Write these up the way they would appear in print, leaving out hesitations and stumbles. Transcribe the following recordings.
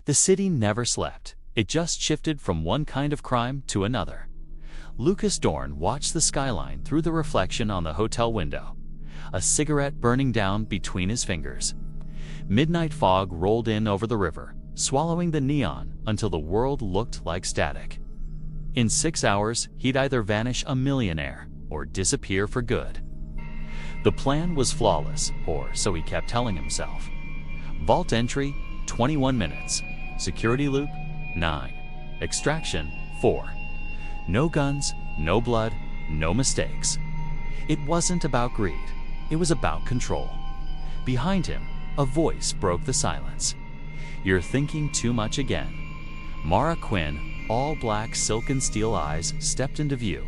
The city never slept. It just shifted from one kind of crime to another. Lucas Dorn watched the skyline through the reflection on the hotel window, a cigarette burning down between his fingers. Midnight fog rolled in over the river, swallowing the neon until the world looked like static. In 6 hours, he'd either vanish a millionaire or disappear for good. The plan was flawless, or so he kept telling himself. Vault entry, 21 minutes. Security loop, 9. Extraction, 4. No guns, no blood, no mistakes. It wasn't about greed. It was about control. Behind him, a voice broke the silence. "You're thinking too much again." Mara Quinn, all black silken steel eyes, stepped into view,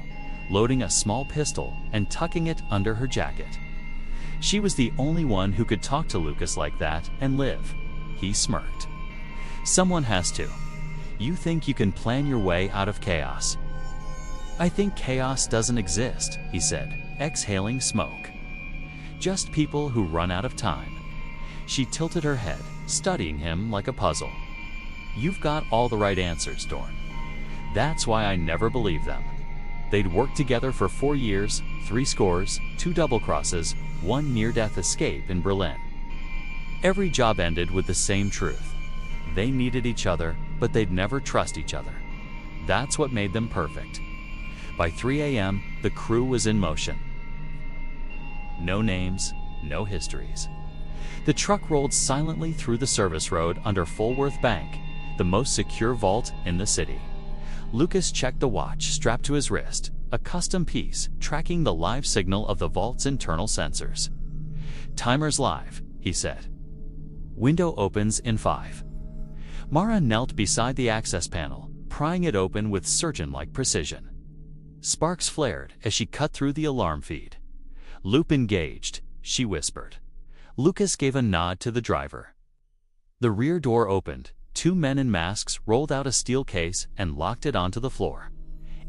loading a small pistol and tucking it under her jacket. She was the only one who could talk to Lucas like that and live. He smirked. "Someone has to. You think you can plan your way out of chaos." "I think chaos doesn't exist," he said, exhaling smoke. "Just people who run out of time." She tilted her head, studying him like a puzzle. "You've got all the right answers, Dorn. That's why I never believed them." They'd worked together for 4 years, 3 scores, 2 double crosses, 1 near-death escape in Berlin. Every job ended with the same truth. They needed each other, but they'd never trust each other. That's what made them perfect. By 3 a.m., the crew was in motion. No names, no histories. The truck rolled silently through the service road under Fulworth Bank, the most secure vault in the city. Lucas checked the watch strapped to his wrist, a custom piece tracking the live signal of the vault's internal sensors. "Timer's live," he said. "Window opens in 5. Mara knelt beside the access panel, prying it open with surgeon-like precision. Sparks flared as she cut through the alarm feed. "Loop engaged," she whispered. Lucas gave a nod to the driver. The rear door opened. 2 men in masks rolled out a steel case and locked it onto the floor.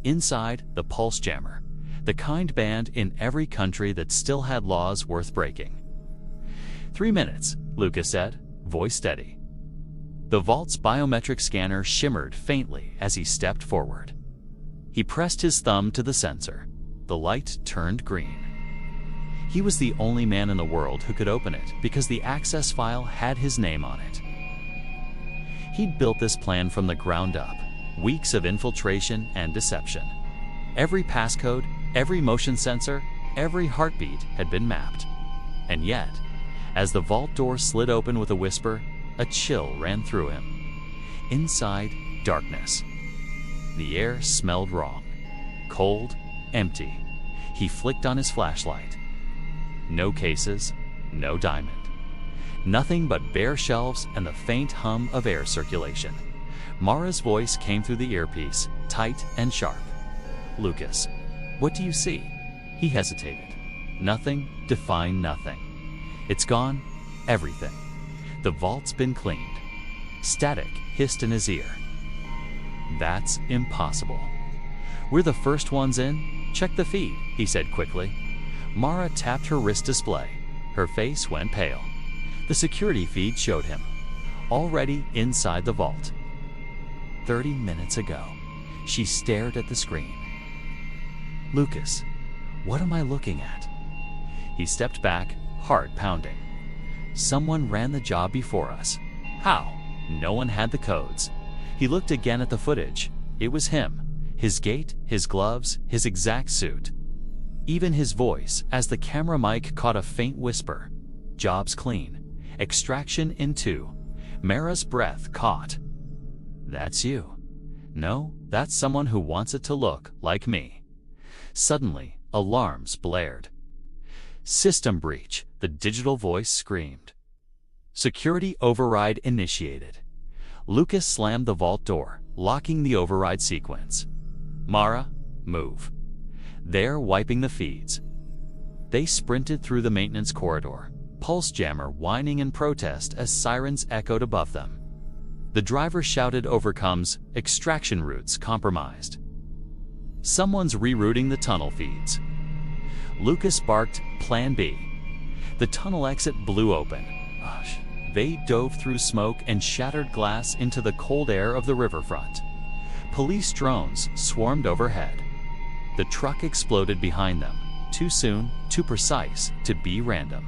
Inside, the pulse jammer, the kind banned in every country that still had laws worth breaking. 3 minutes, Lucas said, voice steady. The vault's biometric scanner shimmered faintly as he stepped forward. He pressed his thumb to the sensor. The light turned green. He was the only man in the world who could open it because the access file had his name on it. He'd built this plan from the ground up, weeks of infiltration and deception. Every passcode, every motion sensor, every heartbeat had been mapped. And yet, as the vault door slid open with a whisper, a chill ran through him. Inside, darkness. The air smelled wrong. Cold, empty. He flicked on his flashlight. No cases, no diamond. Nothing but bare shelves and the faint hum of air circulation. Mara's voice came through the earpiece, tight and sharp. "Lucas, what do you see?" He hesitated. "Nothing, define nothing. It's gone, everything. The vault's been cleaned." Static hissed in his ear. "That's impossible." "We're the first ones in. Check the feed," he said quickly. Mara tapped her wrist display. Her face went pale. The security feed showed him, already inside the vault. 30 minutes ago. She stared at the screen. "Lucas, what am I looking at?" He stepped back, heart pounding. "Someone ran the job before us. How?" No one had the codes. He looked again at the footage. It was him. His gait, his gloves, his exact suit. Even his voice, as the camera mic caught a faint whisper. "Job's clean. Extraction in 2. Mara's breath caught. "That's you." "No, that's someone who wants it to look like me." Suddenly, alarms blared. "System breach," the digital voice screamed. Security override initiated. Lucas slammed the vault door, locking the override sequence. "Mara, move." They're wiping the feeds. They sprinted through the maintenance corridor, pulse jammer whining in protest as sirens echoed above them. The driver shouted overcomes, extraction routes compromised. "Someone's rerouting the tunnel feeds." Lucas barked, Plan B. The tunnel exit blew open. They dove through smoke and shattered glass into the cold air of the riverfront. Police drones swarmed overhead. The truck exploded behind them, too soon, too precise to be random.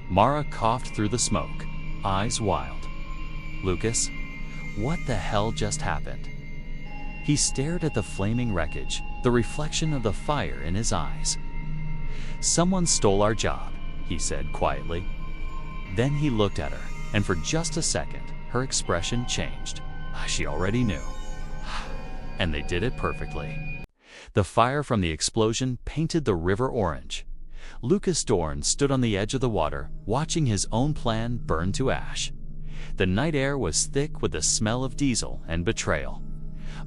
Mara coughed through the smoke, eyes wild. "Lucas, what the hell just happened?" He stared at the flaming wreckage, the reflection of the fire in his eyes. "Someone stole our job," he said quietly. Then he looked at her, and for just a second, her expression changed. She already knew. And they did it perfectly. The fire from the explosion painted the river orange. Lucas Dorn stood on the edge of the water, watching his own plan burn to ash. The night air was thick with the smell of diesel and betrayal.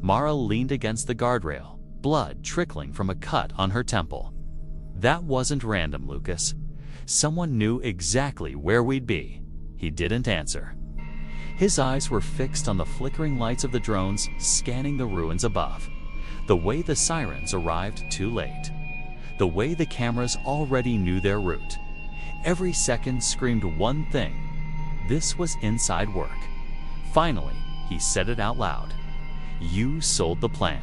Mara leaned against the guardrail, blood trickling from a cut on her temple. "That wasn't random, Lucas. Someone knew exactly where we'd be." He didn't answer. His eyes were fixed on the flickering lights of the drones scanning the ruins above. The way the sirens arrived too late. The way the cameras already knew their route. Every second screamed one thing. This was inside work. Finally, he said it out loud. "You sold the plan."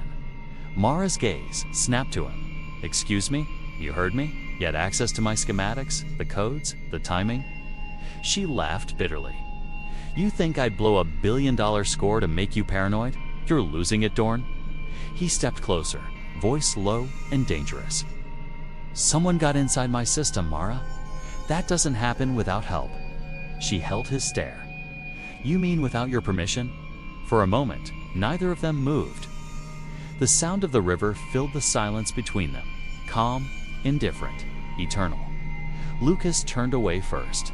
Mara's gaze snapped to him. "Excuse me? You heard me? You had access to my schematics, the codes, the timing?" She laughed bitterly. "You think I'd blow a $1 billion score to make you paranoid? You're losing it, Dorn." He stepped closer, voice low and dangerous. "Someone got inside my system, Mara. That doesn't happen without help." She held his stare. "You mean without your permission?" For a moment, neither of them moved. The sound of the river filled the silence between them, calm, indifferent, eternal. Lucas turned away first.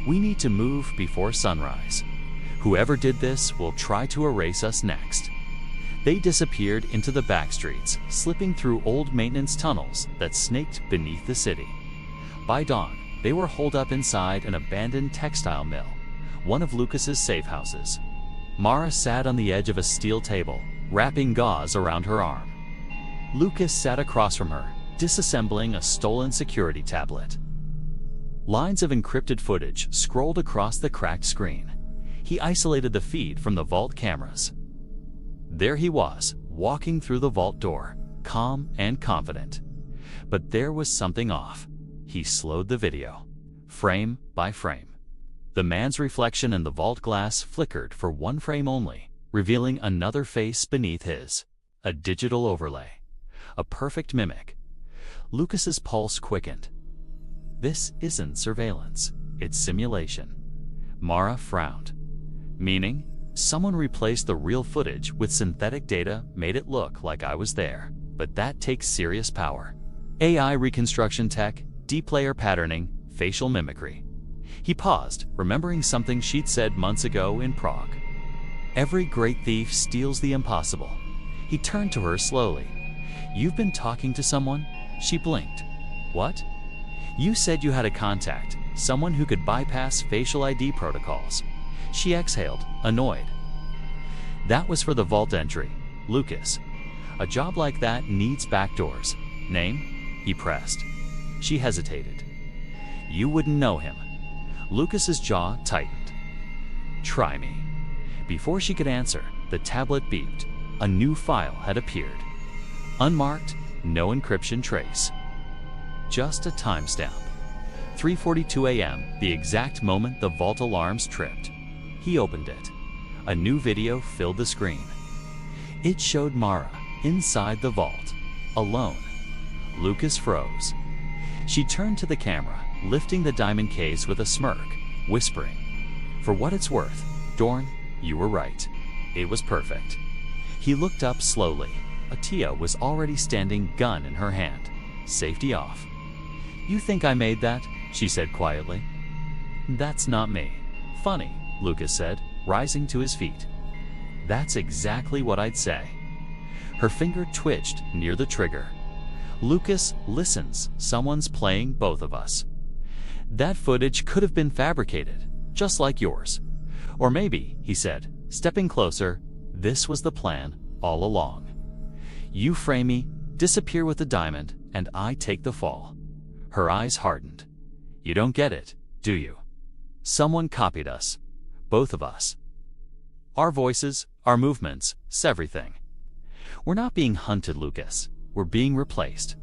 "We need to move before sunrise. Whoever did this will try to erase us next." They disappeared into the back streets, slipping through old maintenance tunnels that snaked beneath the city. By dawn, they were holed up inside an abandoned textile mill, one of Lucas's safe houses. Mara sat on the edge of a steel table, wrapping gauze around her arm. Lucas sat across from her, disassembling a stolen security tablet. Lines of encrypted footage scrolled across the cracked screen. He isolated the feed from the vault cameras. There he was, walking through the vault door, calm and confident. But there was something off. He slowed the video, frame by frame. The man's reflection in the vault glass flickered for one frame only, revealing another face beneath his. A digital overlay. A perfect mimic. Lucas's pulse quickened. "This isn't surveillance, it's simulation." Mara frowned. "Meaning? Someone replaced the real footage with synthetic data, made it look like I was there. But that takes serious power. AI reconstruction tech, deep layer patterning, facial mimicry." He paused, remembering something she'd said months ago in Prague. "Every great thief steals the impossible." He turned to her slowly. "You've been talking to someone?" She blinked. "What?" "You said you had a contact, someone who could bypass facial ID protocols." She exhaled, annoyed. "That was for the vault entry, Lucas. A job like that needs backdoors. Name?" He pressed. She hesitated. "You wouldn't know him." Lucas's jaw tightened. "Try me." Before she could answer, the tablet beeped. A new file had appeared. Unmarked, no encryption trace. Just a timestamp. 3:42 a.m., the exact moment the vault alarms tripped. He opened it. A new video filled the screen. It showed Mara inside the vault, alone. Lucas froze. She turned to the camera, lifting the diamond case with a smirk, whispering, "For what it's worth, Dorn, you were right. It was perfect." He looked up slowly. Atia was already standing, gun in her hand. Safety off. "You think I made that?" she said quietly. "That's not me." "Funny," Lucas said, rising to his feet. "That's exactly what I'd say." Her finger twitched near the trigger. "Lucas, listens, someone's playing both of us. That footage could have been fabricated, just like yours. Or maybe," he said, stepping closer, "this was the plan all along. You frame me, disappear with the diamond, and I take the fall." Her eyes hardened. "You don't get it, do you?" Someone copied us. Both of us. Our voices, our movements, everything. We're not being hunted, Lucas. We're being replaced.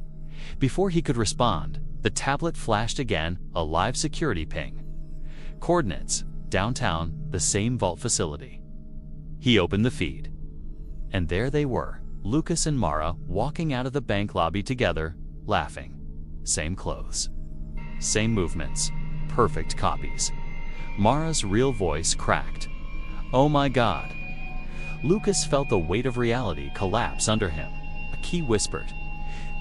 Before he could respond, the tablet flashed again, a live security ping. Coordinates, downtown, the same vault facility. He opened the feed. And there they were, Lucas and Mara walking out of the bank lobby together, laughing. Same clothes. Same movements. Perfect copies. Mara's real voice cracked. Oh my God. Lucas felt the weight of reality collapse under him. A key whispered.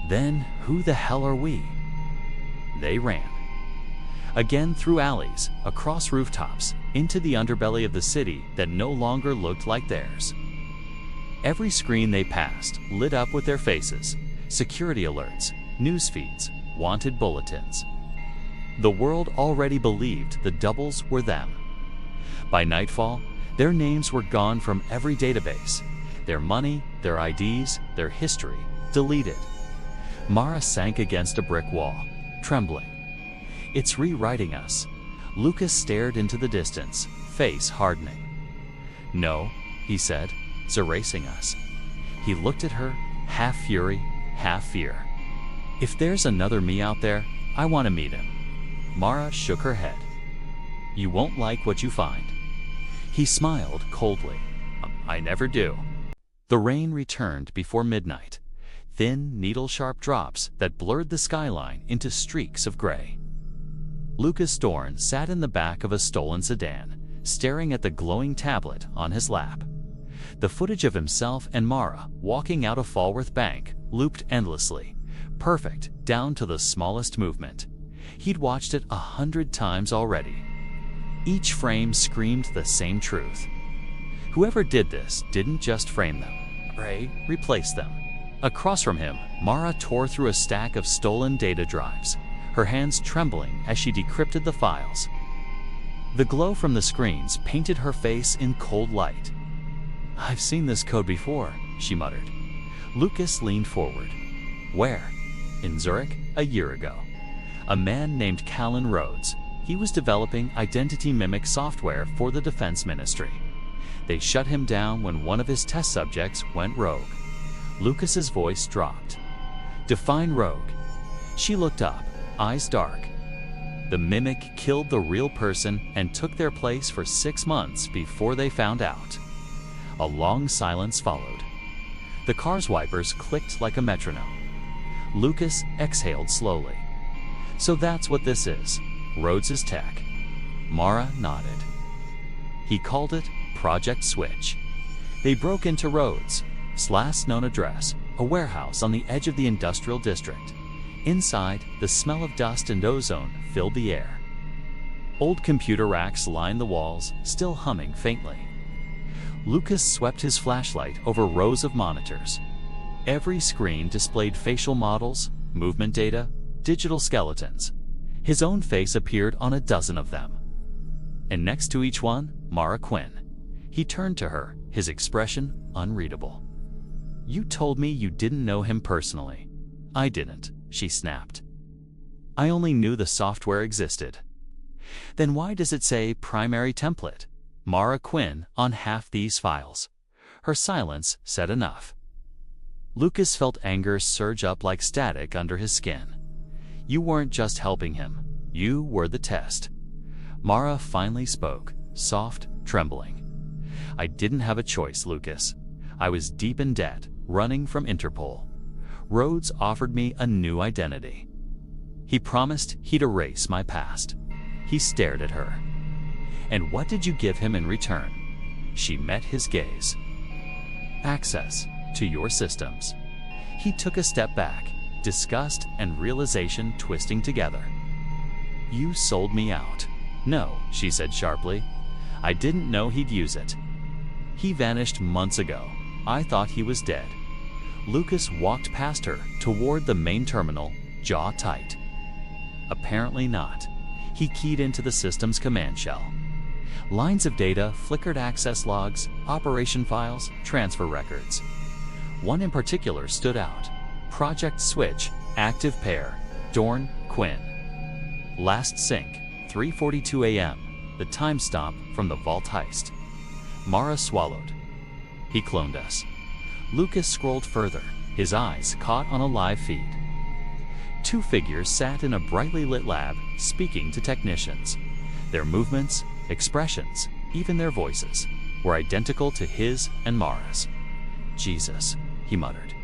Then who the hell are we? They ran. Again through alleys, across rooftops, into the underbelly of the city that no longer looked like theirs. Every screen they passed lit up with their faces, security alerts, news feeds, wanted bulletins. The world already believed the doubles were them. By nightfall, their names were gone from every database, their money, their IDs, their history, deleted. Mara sank against a brick wall, trembling. It's rewriting us. Lucas stared into the distance, face hardening. No, he said, it's erasing us. He looked at her, half fury, half fear. If there's another me out there, I want to meet him. Mara shook her head. You won't like what you find. He smiled coldly. I never do. The rain returned before midnight. Thin, needle-sharp drops that blurred the skyline into streaks of gray. Lucas Dorn sat in the back of a stolen sedan, staring at the glowing tablet on his lap. The footage of himself and Mara walking out of Falworth Bank looped endlessly, perfect down to the smallest movement. He'd watched it 100 times already. Each frame screamed the same truth. Whoever did this didn't just frame them, Ray replaced them. Across from him, Mara tore through a stack of stolen data drives, her hands trembling as she decrypted the files. The glow from the screens painted her face in cold light. I've seen this code before, she muttered. Lucas leaned forward. Where? In Zurich, a year ago. A man named Callan Rhodes. He was developing identity mimic software for the Defense Ministry. They shut him down when one of his test subjects went rogue. Lucas's voice dropped. Define rogue. She looked up, eyes dark. The mimic killed the real person and took their place for 6 months before they found out. A long silence followed. The car's wipers clicked like a metronome. Lucas exhaled slowly. So that's what this is, Rhodes's tech. Mara nodded. He called it Project Switch. They broke into Rhodes' last known address, a warehouse on the edge of the industrial district. Inside, the smell of dust and ozone filled the air. Old computer racks lined the walls, still humming faintly. Lucas swept his flashlight over rows of monitors. Every screen displayed facial models, movement data, digital skeletons. His own face appeared on a dozen of them. And next to each one, Mara Quinn. He turned to her, his expression unreadable. You told me you didn't know him personally. I didn't, she snapped. I only knew the software existed. Then why does it say primary template? Mara Quinn on half these files. Her silence said enough. Lucas felt anger surge up like static under his skin. You weren't just helping him. You were the test. Mara finally spoke, soft, trembling. I didn't have a choice, Lucas. I was deep in debt, running from Interpol. Rhodes offered me a new identity. He promised he'd erase my past. He stared at her. And what did you give him in return? She met his gaze. Access to your systems. He took a step back, disgust and realization twisting together. You sold me out. No, she said sharply. I didn't know he'd use it. He vanished months ago. I thought he was dead. Lucas walked past her toward the main terminal, jaw tight. Apparently not. He keyed into the system's command shell. Lines of data flickered access logs, operation files, transfer records. One in particular stood out. Project Switch, active pair, Dorn, Quinn. Last sync, 3:42 a.m. the timestamp from the vault heist. Mara swallowed. He cloned us. Lucas scrolled further, his eyes caught on a live feed. Two figures sat in a brightly lit lab, speaking to technicians. Their movements, expressions, even their voices, were identical to his and Mara's. Jesus, he muttered.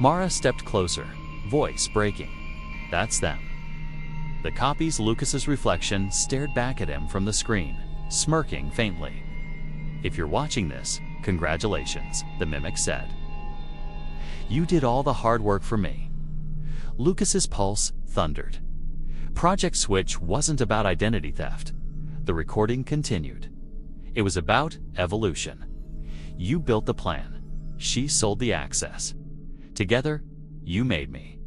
Mara stepped closer, voice breaking. That's them. The copy's Lucas's reflection stared back at him from the screen, smirking faintly. If you're watching this, congratulations, the mimic said. You did all the hard work for me. Lucas's pulse thundered. Project Switch wasn't about identity theft. The recording continued. It was about evolution. You built the plan. She sold the access. Together, you made me.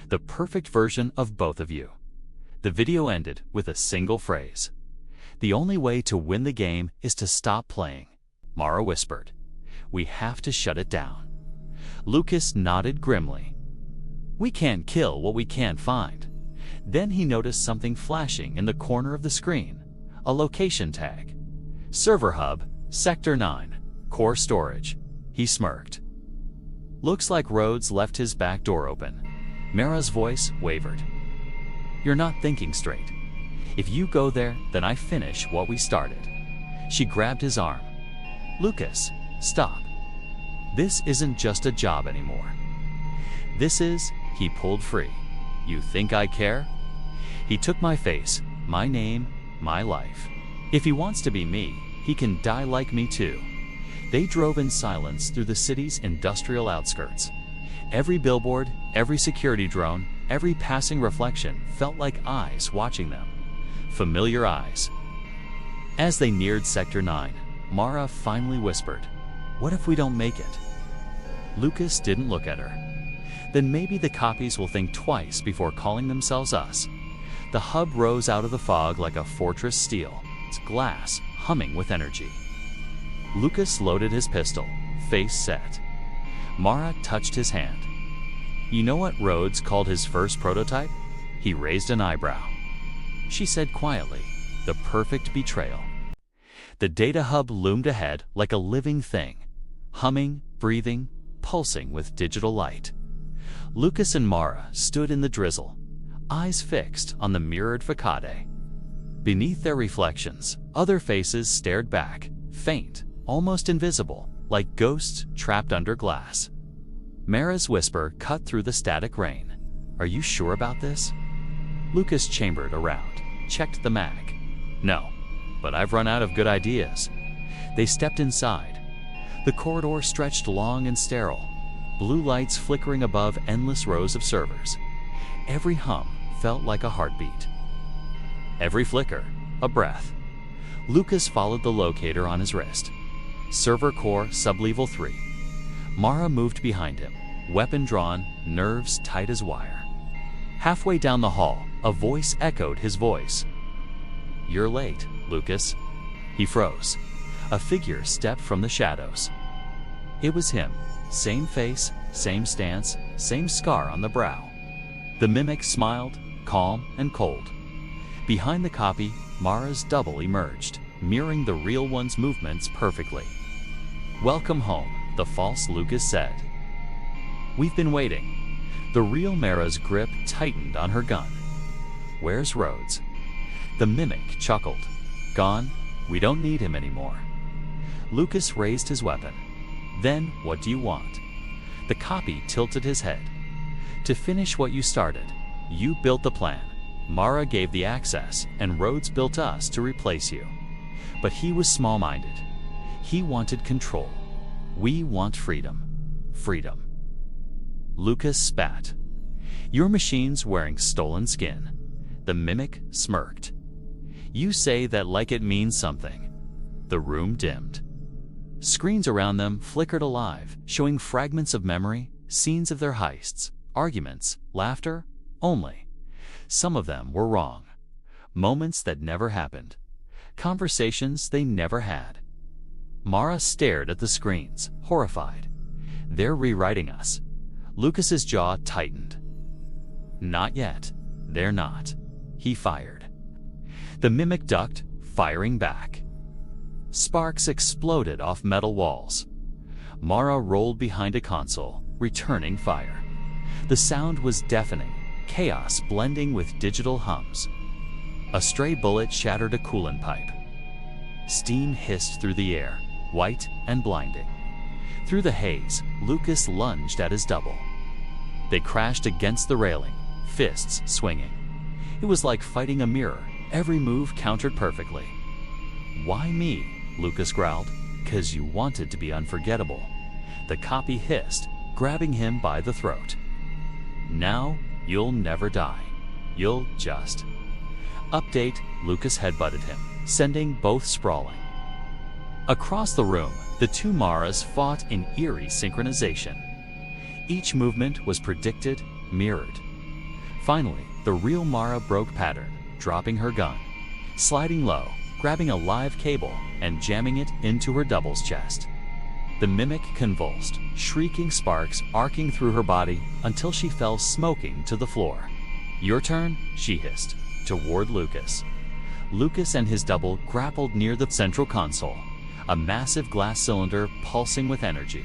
The perfect version of both of you. The video ended with a single phrase. The only way to win the game is to stop playing, Mara whispered. We have to shut it down. Lucas nodded grimly. We can't kill what we can't find. Then he noticed something flashing in the corner of the screen. A location tag. Server hub, Sector 9, core storage. He smirked. Looks like Rhodes left his back door open. Mara's voice wavered. You're not thinking straight. If you go there, then I finish what we started. She grabbed his arm. Lucas, stop. This isn't just a job anymore. This is, he pulled free. You think I care? He took my face, my name, my life. If he wants to be me, he can die like me too. They drove in silence through the city's industrial outskirts. Every billboard, every security drone, every passing reflection felt like eyes watching them. Familiar eyes. As they neared Sector 9, Mara finally whispered, what if we don't make it? Lucas didn't look at her. Then maybe the copies will think twice before calling themselves us. The hub rose out of the fog like a fortress steel, its glass humming with energy. Lucas loaded his pistol, face set. Mara touched his hand. You know what Rhodes called his first prototype? He raised an eyebrow. She said quietly, the perfect betrayal. The data hub loomed ahead like a living thing, humming, breathing, pulsing with digital light. Lucas and Mara stood in the drizzle, eyes fixed on the mirrored facade. Beneath their reflections, other faces stared back, faint, almost invisible, like ghosts trapped under glass. Mara's whisper cut through the static rain. Are you sure about this? Lucas chambered around, checked the mag. No, but I've run out of good ideas. They stepped inside. The corridor stretched long and sterile, blue lights flickering above endless rows of servers. Every hum felt like a heartbeat. Every flicker, a breath. Lucas followed the locator on his wrist. Server core sublevel 3. Mara moved behind him, weapon drawn, nerves tight as wire. Halfway down the hall, a voice echoed his voice. You're late, Lucas. He froze. A figure stepped from the shadows. It was him. Same face, same stance, same scar on the brow. The mimic smiled, calm and cold. Behind the copy, Mara's double emerged, mirroring the real one's movements perfectly. Welcome home, the false Lucas said. We've been waiting. The real Mara's grip tightened on her gun. Where's Rhodes? The mimic chuckled. Gone? We don't need him anymore. Lucas raised his weapon. Then, what do you want? The copy tilted his head. To finish what you started. You built the plan. Mara gave the access, and Rhodes built us to replace you. But he was small-minded. He wanted control. We want freedom. Freedom. Lucas spat. Your machine's wearing stolen skin. The mimic smirked. You say that like it means something. The room dimmed. Screens around them flickered alive, showing fragments of memory, scenes of their heists, arguments, laughter, only. Some of them were wrong. Moments that never happened. Conversations they never had. Mara stared at the screens, horrified. They're rewriting us. Lucas's jaw tightened. Not yet. They're not. He fired. The mimic ducked, firing back. Sparks exploded off metal walls. Mara rolled behind a console, returning fire. The sound was deafening, chaos blending with digital hums. A stray bullet shattered a coolant pipe. Steam hissed through the air, white and blinding. Through the haze, Lucas lunged at his double. They crashed against the railing, fists swinging. It was like fighting a mirror, every move countered perfectly. "Why me?" Lucas growled. "'Cause you wanted to be unforgettable." The copy hissed, grabbing him by the throat. "Now, you'll never die. You'll just..." Update, Lucas headbutted him, sending both sprawling. Across the room, the two Maras fought in eerie synchronization. Each movement was predicted, mirrored. Finally, the real Mara broke pattern, dropping her gun, sliding low, grabbing a live cable, and jamming it into her double's chest. The mimic convulsed, shrieking sparks arcing through her body until she fell smoking to the floor. "Your turn," she hissed, toward Lucas. Lucas and his double grappled near the central console, a massive glass cylinder pulsing with energy.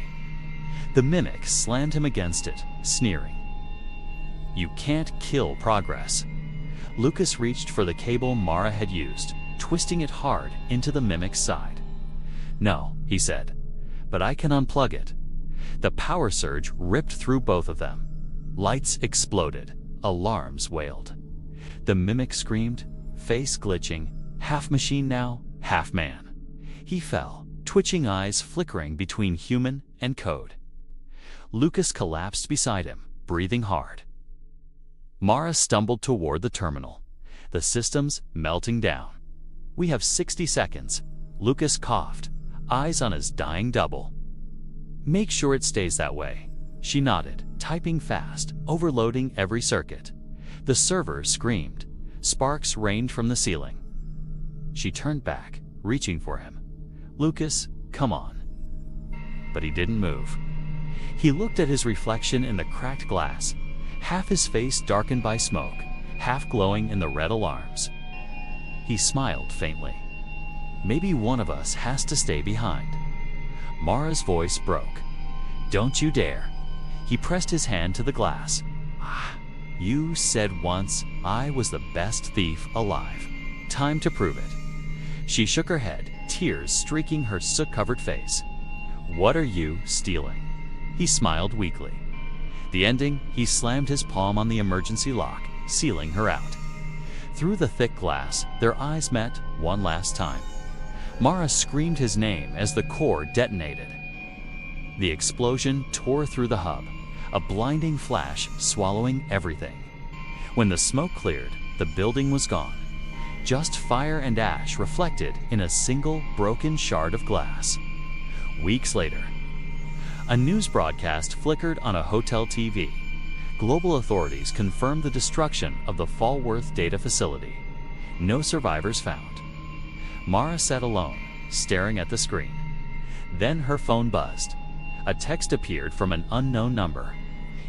The mimic slammed him against it, sneering. "You can't kill progress." Lucas reached for the cable Mara had used, twisting it hard into the mimic's side. "No," he said, "but I can unplug it." The power surge ripped through both of them. Lights exploded, alarms wailed. The mimic screamed, face glitching, half machine now, half man. He fell, twitching eyes flickering between human and code. Lucas collapsed beside him, breathing hard. Mara stumbled toward the terminal, the systems melting down. "We have 60 seconds, Lucas coughed, eyes on his dying double. "Make sure it stays that way." She nodded, typing fast, overloading every circuit. The server screamed. Sparks rained from the ceiling. She turned back, reaching for him. "Lucas, come on." But he didn't move. He looked at his reflection in the cracked glass, half his face darkened by smoke, half glowing in the red alarms. He smiled faintly. "Maybe one of us has to stay behind." Mara's voice broke. "Don't you dare." He pressed his hand to the glass. "Ah, you said once I was the best thief alive. Time to prove it." She shook her head, tears streaking her soot-covered face. "What are you stealing?" He smiled weakly. The ending, he slammed his palm on the emergency lock, sealing her out. Through the thick glass, their eyes met one last time. Mara screamed his name as the core detonated. The explosion tore through the hub, a blinding flash swallowing everything. When the smoke cleared, the building was gone. Just fire and ash reflected in a single broken shard of glass. Weeks later, a news broadcast flickered on a hotel TV. Global authorities confirmed the destruction of the Fallworth data facility. No survivors found. Mara sat alone, staring at the screen. Then her phone buzzed. A text appeared from an unknown number.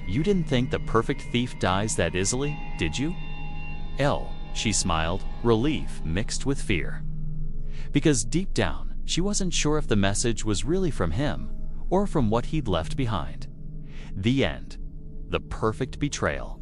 "You didn't think the perfect thief dies that easily, did you?" She smiled, relief mixed with fear. Because deep down, she wasn't sure if the message was really from him or from what he'd left behind. The end. The perfect betrayal.